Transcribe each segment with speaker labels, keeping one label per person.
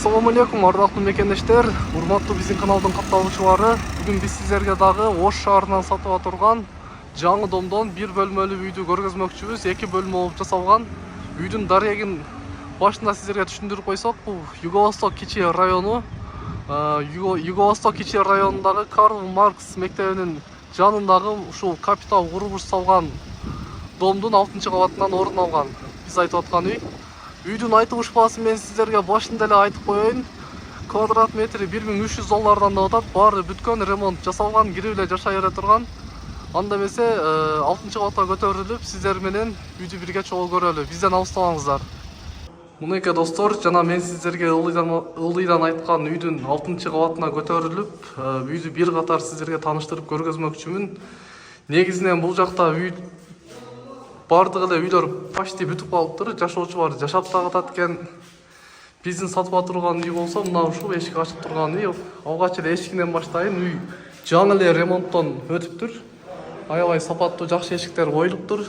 Speaker 1: Assalamu alaikum, ардактуу мекендештер, урматтуу биздин каналдын катталуучулары. Бүгүн биз сиздерге дагы Ош шаарынан сатып турган жаңы домдон бир бөлмөлүү үйдү көргөзмөкчүбүз. 2 бөлмө болуп жасалган. Үйдүн дарегин башында сиздерге түшүндүрүп койсок, бул Юго-Восток кичи району. Юго-Восток кичи районундагы Карл Маркс мектебинин жанындагы ушул капитал курулуш салган домдун 6-кабатынан орун алган. Биз айтып аткан үй. Үйдүн айтылыш баасы мен сиздерге башында эле айтып коеюн. Квадрат метри $1300 да атат. Баары бүткөн, ремонт жасалган, кирип эле жашай эле турган. Анда эмесе 6-кабатка көтөрүлүп, сиздер менен үйдү бирге чогуу көрөлү. Бизден алыстабаңыздар. Мынакей достор, жана мен сиздерге ылдыйдан айткан үйдүн 6-кабатына көтөрүлүп, үйдү бир катар сиздерге тааныштырып көргөзмөкчүмүн. Негизинен бул жакта үй бардык эле үйлөр почти бүтүп калыптыр. Жашоочулар жашап да катат экен. Биздин сатып турган үй болсо, мына ушул эшик ачык турган үй. Алгач эле эшигинен баштайын. Үй жаңы эле ремонттон өтүптүр. Аябай сапаттуу, жакшы эшиктер коюлуптур.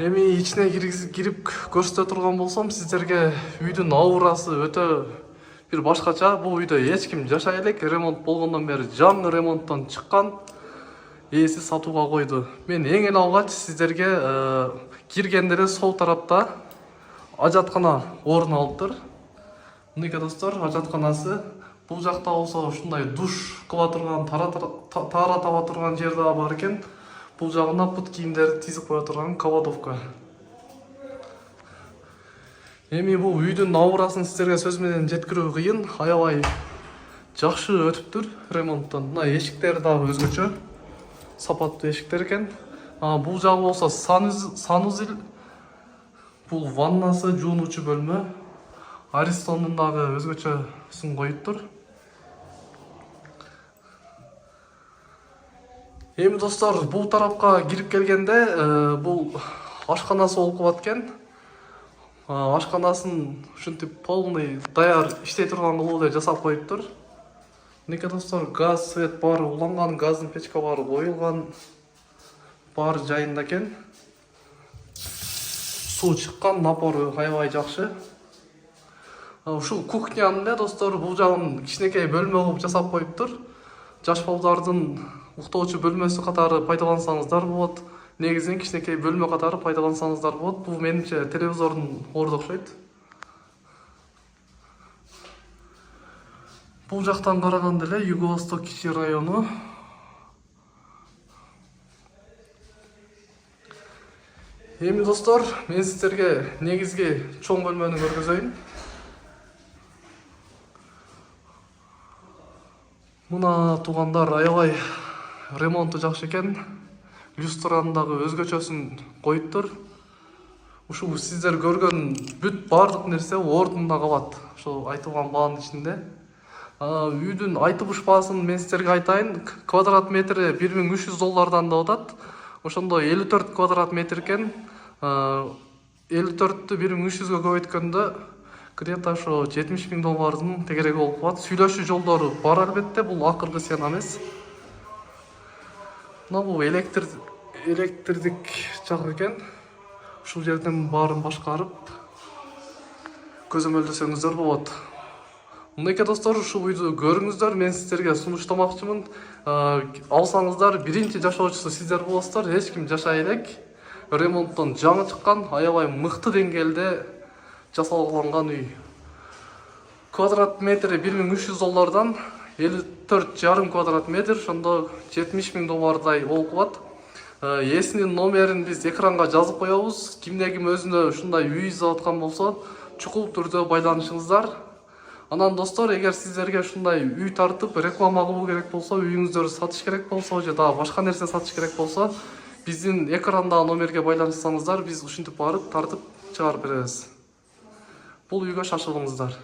Speaker 1: Эми ичине кирип көрсөтө турган болсом, сиздерге үйдүн аурасы өтө бир башкача. Бул үйдө эч ким жашай элек. Ремонт болгондон бери жаңы ремонттон чыккан. Ээси сатууга койду. Мен эң эле алгач сиздерге киргенде эле сол тарапта ажаткана орун алыптыр. Мынакей достор, ажатканасы. Бул жакта болсо ушундай душ кыла турган, таара таба турган жер да бар экен. Бул жагына пут кийимдерди тизип кое турган кладовка. Эми бул үйдүн аурасын сиздерге сөз менен жеткирүү кыйын. Аябай жакшы өтүптүр ремонттон. Мына эшиктер дагы өзгөчө. Сапаттуу эшиктер экен. Бул жагы болсо санузел. Бул ваннасы, жуунуучу бөлмө. Аристонун дагы өзгөчөсүн коюптур. Эми достор, бул тарапка кирип келгенде, бул ашканасы болуп калат экен. Ашканасын ушинтип полный даяр иштей турган кылып эле жасап коюптур. Мынакей достор, газ, свет баары уланган, газдын печка баары коюлган, баары жайында экен. Суу чыккан, напору аябай жакшы. Ушул кухнянын эле достор, бул жагын кичинекей бөлмө кылып жасап коюптур. Жаш балдардын уктоочу бөлмөсү катары пайдалансаңыздар болот. Негизинен кичинекей бөлмө катары пайдалансаңыздар болот. Бул менимче телевизордун орду окшойт. Бул жактан караганда эле Юго-Восток кичи району. Эми достор, мен сиздерге негизги чоң бөлмөнү көргөзөйүн. Мына туугандар, аябай ремонту жакшы экен. Люстранын дагы өзгөчөсүн коюптур. Ушул сиздер көргөн бүт баардык нерсе ордунда калат. Ошол айтылган баанын ичинде. Үйдүн айтылыш баасын мен сиздерге айтайын. Квадрат метри $1300 да атат. Ошондо 54 квадрат метр экен. 54-тү $1300-гө көбөйткөндө где-то ошо $70,000 тегереги болуп калат. Сүйлөшүү жолдору бар албетте, бул акыркы сцена эмес. Мына бул электрдик жак экен. Ушул жерден баарын башкарып көзөмөлдөсөңүздөр болот. Мынакей достор, ушул үйдү көрүңүздөр. Мен сиздерге сунуштамакчымын. Алсаңыздар, биринчи жашоочусу сиздер болосуздар. Эч ким жашай элек. Ремонттон жаңы чыккан, аябай мыкты деңгээлде жасалган үй. Квадрат метри $1300, 54,5 квадрат метр, ошондо $70,000 болуп калат. Ээсинин номерин биз экранга жазып коебуз. Кимде ким өзүнө ушундай үй издеп аткан болсо, чукул түрдө байланышыңыздар. Анан достор, эгер сиздерге ушундай үй тартып реклама кылуу керек болсо, үйүңүздөрдү сатыш керек болсо, же дагы башка нерсе сатыш керек болсо, биздин экрандагы номерге байланышсаңыздар, биз ушинтип барып тартып чыгарып беребиз. Бул үйгө шашылыңыздар.